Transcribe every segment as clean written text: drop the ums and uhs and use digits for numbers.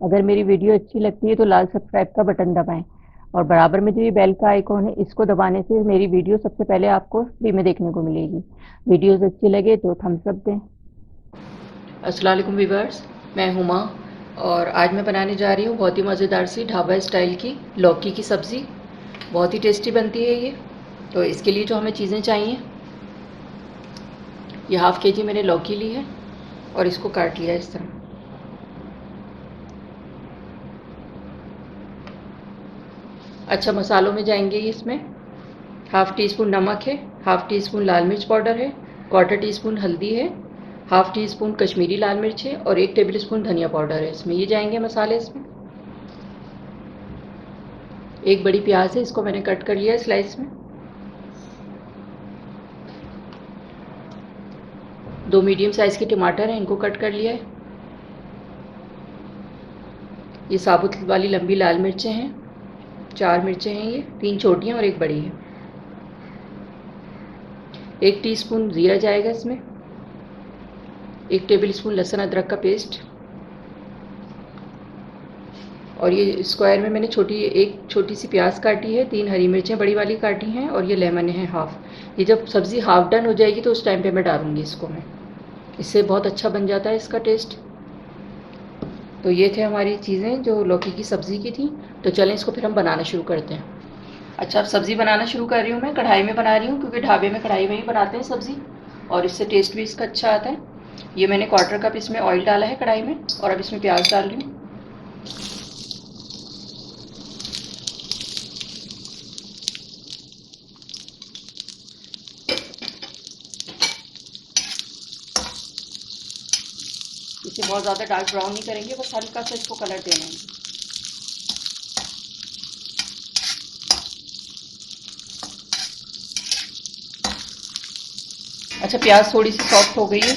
अगर मेरी वीडियो अच्छी लगती है तो लाल सब्सक्राइब का बटन दबाएं और बराबर में जो ये बेल का आइकॉन है इसको दबाने से मेरी वीडियो सबसे पहले आपको फ्री में देखने को मिलेगी। वीडियोस अच्छी लगे तो थम्स अप दें। अस्सलाम वालेकुम व्यूअर्स, मैं हुमा और आज मैं बनाने जा रही हूँ बहुत ही मज़ेदार सी ढाबा स्टाइल की लौकी की सब्ज़ी। बहुत ही टेस्टी बनती है ये। तो इसके लिए जो हमें चीज़ें चाहिए, ये हाफ़ के जी मैंने लौकी ली है और इसको काट लिया इस तरह। अच्छा, मसालों में जाएंगे इसमें हाफ़ टी स्पून नमक है, हाफ़ टी स्पून लाल मिर्च पाउडर है, क्वार्टर टी स्पून हल्दी है, हाफ़ टी स्पून कश्मीरी लाल मिर्च है और 1 टेबल स्पून धनिया पाउडर है इसमें। ये जाएंगे मसाले इसमें। एक बड़ी प्याज है, इसको मैंने कट कर लिया है स्लाइस में। 2 मीडियम साइज़ के टमाटर हैं, इनको कट कर लिया है। ये साबुत वाली लंबी लाल मिर्चें हैं, 4 मिर्चें हैं ये, 3 छोटी हैं और 1 बड़ी है। 1 टीस्पून ज़ीरा जाएगा इसमें, 1 टेबल स्पून लहसुन अदरक का पेस्ट और ये स्क्वायर में मैंने एक छोटी सी प्याज काटी है, 3 हरी मिर्चें बड़ी वाली काटी हैं और ये लेमन है हाफ़। ये जब सब्ज़ी हाफ़ डन हो जाएगी तो उस टाइम पे मैं डालूँगी इसको मैं। इससे बहुत अच्छा बन जाता है इसका टेस्ट। तो ये थे हमारी चीज़ें जो लौकी की सब्ज़ी की थी। तो चलें इसको फिर हम बनाना शुरू करते हैं। अच्छा, अब सब्ज़ी बनाना शुरू कर रही हूँ मैं। कढ़ाई में बना रही हूँ क्योंकि ढाबे में कढ़ाई में ही बनाते हैं सब्ज़ी और इससे टेस्ट भी इसका अच्छा आता है। ये मैंने क्वार्टर कप इसमें ऑयल डाला है कढ़ाई में और अब इसमें प्याज डाल रही हूँ। इसे बहुत ज़्यादा डार्क ब्राउन नहीं करेंगे, बस हल्का सा इसको कलर देना है। अच्छा, प्याज थोड़ी सी सॉफ्ट हो गई है।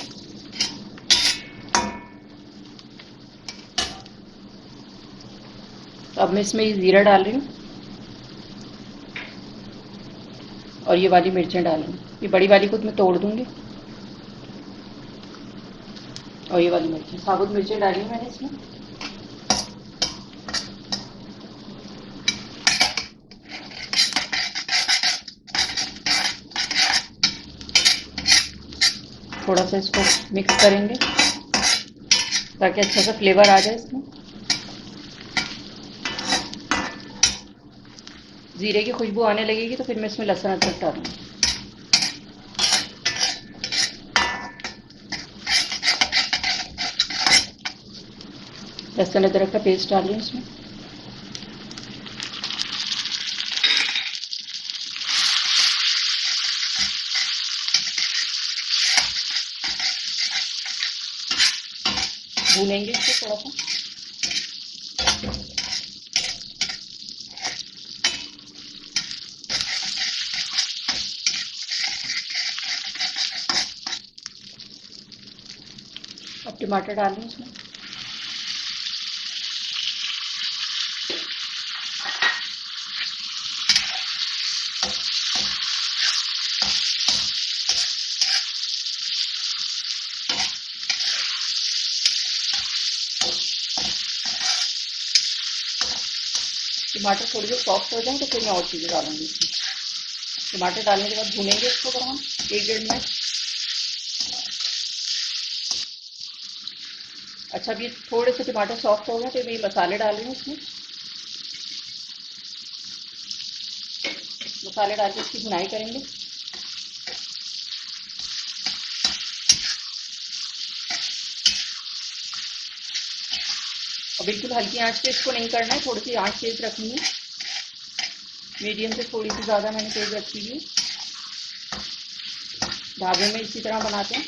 तो अब मैं इसमें ये ज़ीरा डाल रही हूँ और ये वाली मिर्चें डाल रही हूँ। ये बड़ी वाली को मैं तोड़ दूँगी और ये वाली मिर्चें, साबुत मिर्चें डाली मैंने इसमें। थोड़ा सा इसको मिक्स करेंगे ताकि अच्छा सा फ्लेवर आ जाए इसमें। ज़ीरे की खुशबू आने लगेगी तो फिर मैं इसमें लहसुन अदरक डालूँगी। लहसुन अदरक का पेस्ट डाल रही हूँ इसमें। भूनेंगे इसको थोड़ा सा। अब टमाटर डाल रही हूँ इसमें। टमाटर थोड़ी देर सॉफ्ट हो जाए तो फिर मैं और चीज़ें डालूँगी इसमें। टमाटर डालने के बाद भूनेंगे इसको पर हम 1 डेढ़ मिनट। अच्छा, अभी थोड़े से टमाटर सॉफ्ट हो गए तो मैं ये मसाले डाल रही हूँ इसमें। मसाले डाल के इसकी भुनाई करेंगे। और बिल्कुल हल्की आंच पे इसको नहीं करना है, थोड़ी सी आंच तेज़ रखनी है। मीडियम से थोड़ी सी ज़्यादा मैंने तेज़ रखी हुई। ढाबे में इसी तरह बनाते हैं।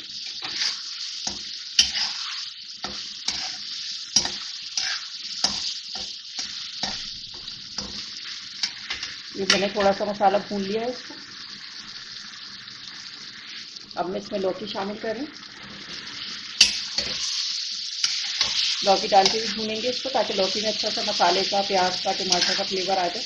ये मैंने थोड़ा सा मसाला भून लिया है इसको। अब मैं इसमें लौकी शामिल कर रही हूँ। लौकी डाल के भी भूनेंगे इसको ताकि लौकी में अच्छा सा मसाले का, प्याज का, टमाटर का फ्लेवर आ जाए।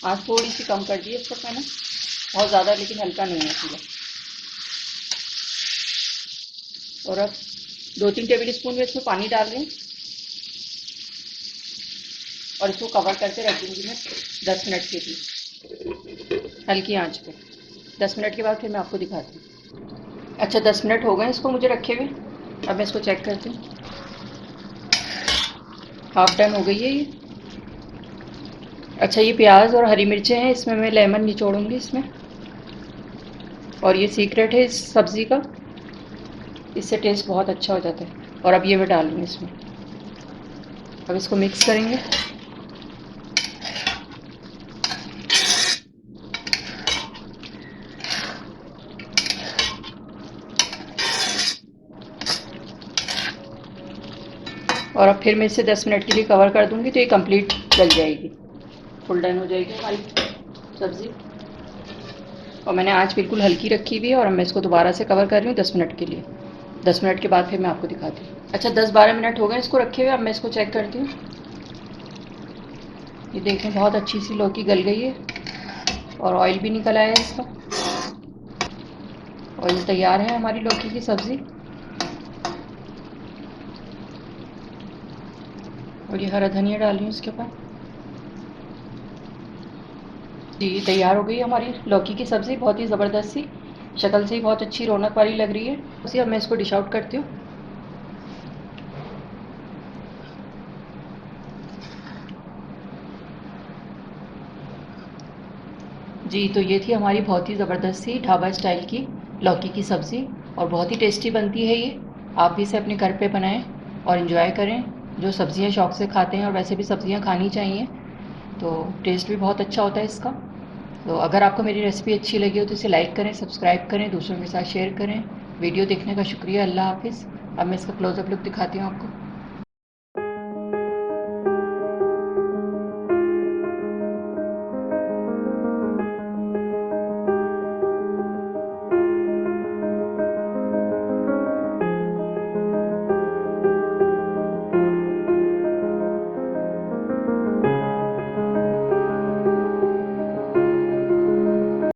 आँच थोड़ी सी कम कर दी है इस वक्त मैंने, बहुत ज़्यादा लेकिन हल्का नहीं है चूल्हा। और अब 2-3 टेबल स्पून में इसमें पानी डाल रही हूँ और इसको कवर करके रख दूँगी मैं 10 मिनट के लिए हल्की आंच पे। 10 मिनट के बाद फिर मैं आपको दिखाती हूँ। अच्छा 10 मिनट हो गए इसको मुझे रखे हुए। अब मैं इसको चेक करती हूँ। हाफ डन हो गई है ये। अच्छा ये प्याज और हरी मिर्चें हैं, इसमें मैं लेमन निचोड़ूंगी इसमें, और ये सीक्रेट है इस सब्ज़ी का, इससे टेस्ट बहुत अच्छा हो जाता है। और अब ये मैं डाल दूँगी इसमें। अब इसको मिक्स करेंगे। और अब फिर मैं इसे 10 मिनट के लिए कवर कर दूँगी तो ये कंप्लीट गल जाएगी, फुल डन हो जाएगी हमारी सब्ज़ी। और मैंने आँच बिल्कुल हल्की रखी हुई है और अब मैं इसको दोबारा से कवर कर रही हूँ 10 मिनट के लिए। 10 मिनट के बाद फिर मैं आपको दिखाती हूँ। अच्छा 10-12 मिनट हो गए इसको रखे हुए, अब मैं इसको चेक करती हूँ। ये देखें बहुत अच्छी सी लौकी गल गई है और ऑयल भी निकल आया है इसका, और ये तैयार है हमारी लौकी की सब्ज़ी। और ये हरा धनिया डाल रही हूँ इसके ऊपर। जी तैयार हो गई हमारी लौकी की सब्ज़ी, बहुत ही ज़बरदस्त सी, शक्ल से ही बहुत अच्छी रौनक वाली लग रही है। उसी अब मैं इसको डिश आउट करती हूँ। जी तो ये थी हमारी बहुत ही ज़बरदस्त सी ढाबा स्टाइल की लौकी की सब्ज़ी, और बहुत ही टेस्टी बनती है ये। आप भी इसे अपने घर पे बनाएं और इन्जॉय करें। जो सब्ज़ियाँ शौक़ से खाते हैं, और वैसे भी सब्ज़ियाँ खानी चाहिए, तो टेस्ट भी बहुत अच्छा होता है इसका। तो अगर आपको मेरी रेसिपी अच्छी लगी हो तो इसे लाइक करें, सब्सक्राइब करें, दूसरों के साथ शेयर करें। वीडियो देखने का शुक्रिया। अल्लाह हाफ़िज़। अब मैं इसका क्लोज़अप लुक दिखाती हूँ आपको।